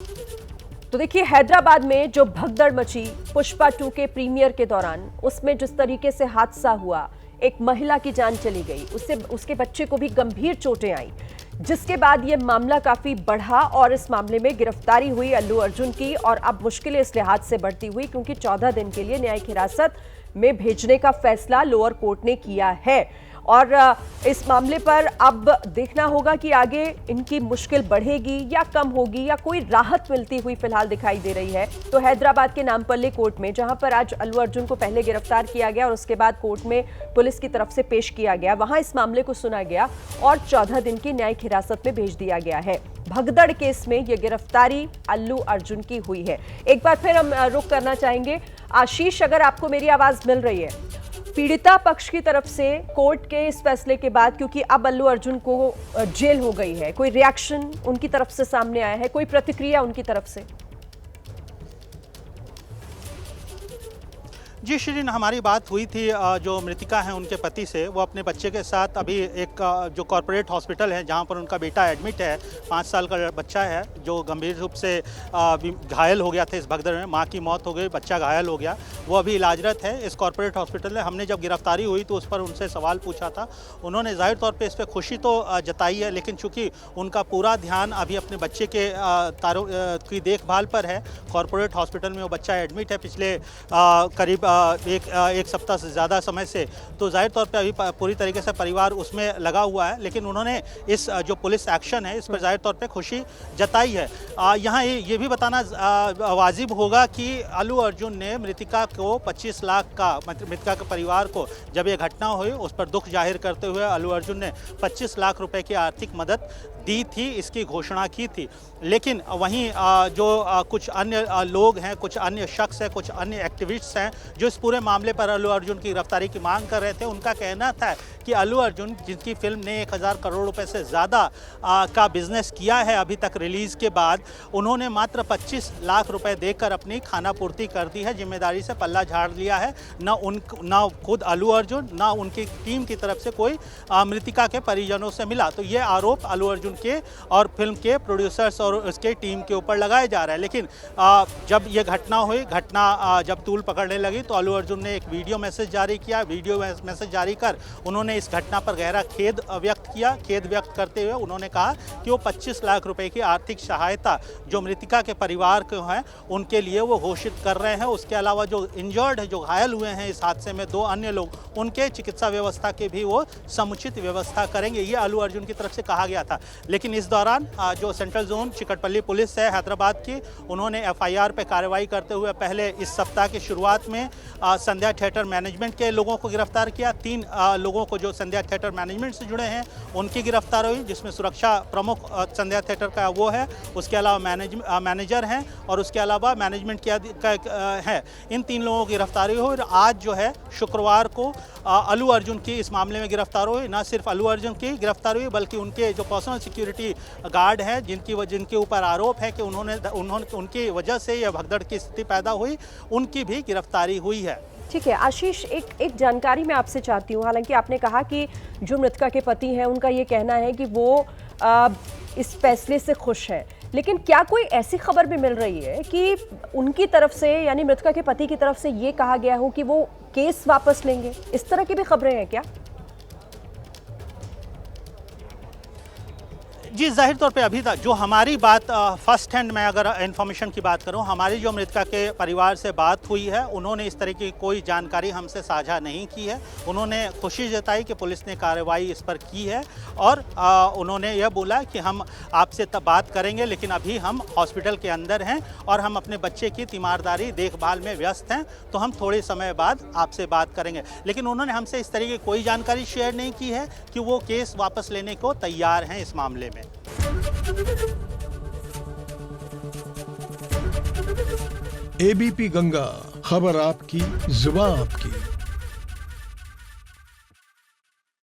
तो देखिए, हैदराबाद में जो भगदड़ मची पुष्पा 2 के प्रीमियर के दौरान, उसमें जिस तरीके से हादसा हुआ, एक महिला की जान चली गई, उसके बच्चे को भी गंभीर चोटें आई, जिसके बाद ये मामला काफी बढ़ा और इस मामले में गिरफ्तारी हुई अल्लू अर्जुन की। और अब मुश्किलें इस लिहाज से बढ़ती हुई क्योंकि 14 दिन के लिए न्यायिक हिरासत में भेजने का फैसला लोअर कोर्ट ने किया है। और इस मामले पर अब देखना होगा कि आगे इनकी मुश्किल बढ़ेगी या कम होगी या कोई राहत मिलती हुई फिलहाल दिखाई दे रही है। तो हैदराबाद के नामपल्ली कोर्ट में, जहां पर आज अल्लू अर्जुन को पहले गिरफ्तार किया गया और उसके बाद कोर्ट में पुलिस की तरफ से पेश किया गया, वहां इस मामले को सुना गया और 14 दिन की न्यायिक हिरासत में भेज दिया गया है। भगदड़ केस में यह गिरफ्तारी अल्लू अर्जुन की हुई है। एक बार फिर हम रुख करना चाहेंगे आशीष, अगर आपको मेरी आवाज मिल रही है। पीड़िता पक्ष की तरफ से कोर्ट के इस फैसले के बाद, क्योंकि अब अल्लू अर्जुन को जेल हो गई है, कोई रिएक्शन उनकी तरफ से सामने आया है, कोई प्रतिक्रिया उनकी तरफ से? जी शिरीन, हमारी बात हुई थी जो मृतिका हैं उनके पति से। वो अपने बच्चे के साथ अभी एक जो कॉरपोरेट हॉस्पिटल है जहां पर उनका बेटा एडमिट है, 5 साल का बच्चा है जो गंभीर रूप से घायल हो गया था इस भगदड़ में। मां की मौत हो गई, बच्चा घायल हो गया, वो अभी इलाजरत है इस कॉरपोरेट हॉस्पिटल में। हमने जब गिरफ्तारी हुई तो उस पर उनसे सवाल पूछा था। उन्होंने जाहिर तौर पर इस पर खुशी तो जताई है, लेकिन चूँकि उनका पूरा ध्यान अभी अपने बच्चे के की देखभाल पर है। कॉरपोरेट हॉस्पिटल में वो बच्चा एडमिट है पिछले करीब एक सप्ताह से ज़्यादा समय से, तो जाहिर तौर पे अभी पूरी तरीके से परिवार उसमें लगा हुआ है। लेकिन उन्होंने इस जो पुलिस एक्शन है इस पर जाहिर तौर पे खुशी जताई है। यहाँ ये भी बताना वाजिब होगा कि अल्लू अर्जुन ने मृतिका को 25 लाख का, मृतिका के परिवार को जब ये घटना हुई उस पर दुख जाहिर करते हुए अल्लू अर्जुन ने 25 लाख रुपए की आर्थिक मदद दी थी, इसकी घोषणा की थी। लेकिन वहीं जो कुछ अन्य लोग हैं, कुछ अन्य शख्स हैं, कुछ अन्य एक्टिविस्ट्स हैं जो इस पूरे मामले पर अल्लू अर्जुन की गिरफ्तारी की मांग कर रहे थे, उनका कहना था कि अल्लू अर्जुन, जिनकी फिल्म ने 1000 करोड़ रुपए से ज़्यादा का बिजनेस किया है अभी तक रिलीज़ के बाद, उन्होंने मात्र 25 लाख रुपए देकर अपनी खाना पूर्ति कर दी है, जिम्मेदारी से पल्ला झाड़ लिया है। न खुद अल्लू अर्जुन न उनकी टीम की तरफ से कोई मृतिका के परिजनों से मिला। तो ये आरोप अल्लू अर्जुन के और फिल्म के प्रोड्यूसर्स और उसके टीम के ऊपर लगाया जा रहा है। लेकिन जब ये घटना हुई, जब तूल पकड़ने लगी तो अल्लू अर्जुन ने एक वीडियो मैसेज जारी किया। वीडियो मैसेज जारी कर उन्होंने इस घटना पर गहरा खेद व्यक्त किया। खेद व्यक्त करते हुए उन्होंने कहा कि वो 25 लाख रुपए की आर्थिक सहायता जो मृतिका के परिवार को है उनके लिए वो घोषित कर रहे हैं। उसके अलावा जो इंजर्ड है, जो घायल हुए हैं इस हादसे में 2 अन्य लोग, उनके चिकित्सा व्यवस्था की भी वो समुचित व्यवस्था करेंगे, ये अल्लू अर्जुन की तरफ से कहा गया था। लेकिन इस दौरान जो सेंट्रल जोन चिकटपल्ली पुलिस है हैदराबाद की, उन्होंने FIR पे कार्रवाई करते हुए पहले इस सप्ताह की शुरुआत में संध्या थिएटर मैनेजमेंट के लोगों को गिरफ्तार किया। 3 लोगों को जो संध्या थिएटर मैनेजमेंट से जुड़े हैं उनकी गिरफ्तार हुई, जिसमें सुरक्षा प्रमुख संध्या थिएटर का वो है, उसके अलावा मैनेजर हैं और उसके अलावा मैनेजमेंट है। इन 3 लोगों की गिरफ्तारी हुई और आज जो है शुक्रवार को अल्लू अर्जुन की इस मामले में गिरफ्तार हुई। न सिर्फ अल्लू अर्जुन की गिरफ्तार हुई बल्कि उनके जो पर्सनल सिक्योरिटी गार्ड हैं, जिनके ऊपर आरोप है कि उनकी वजह से यह भगदड़ की स्थिति पैदा हुई, उनकी भी गिरफ्तारी हुई है। ठीक है आशीष, एक जानकारी मैं आपसे चाहती हूँ। हालांकि आपने कहा कि जो मृतका के पति हैं उनका ये कहना है कि वो इस फैसले से खुश है, लेकिन क्या कोई ऐसी खबर भी मिल रही है कि उनकी तरफ से, यानी मृतका के पति की तरफ से ये कहा गया हो कि वो केस वापस लेंगे? इस तरह की भी खबरें हैं क्या? जी, जाहिर तौर पे अभी तक जो हमारी बात फर्स्ट हैंड में अगर इन्फॉर्मेशन की बात करूं, हमारी जो मृतका के परिवार से बात हुई है उन्होंने इस तरह की कोई जानकारी हमसे साझा नहीं की है। उन्होंने खुशी जताई कि पुलिस ने कार्रवाई इस पर की है और उन्होंने यह बोला कि हम आपसे तब बात करेंगे, लेकिन अभी हम हॉस्पिटल के अंदर हैं और हम अपने बच्चे की तीमारदारी देखभाल में व्यस्त हैं, तो हम थोड़े समय बाद आपसे बात करेंगे। लेकिन उन्होंने हमसे इस तरह की कोई जानकारी शेयर नहीं की है कि वो केस वापस लेने को तैयार हैं इस मामले में। ABP गंगा, खबर आपकी, जुबान आपकी।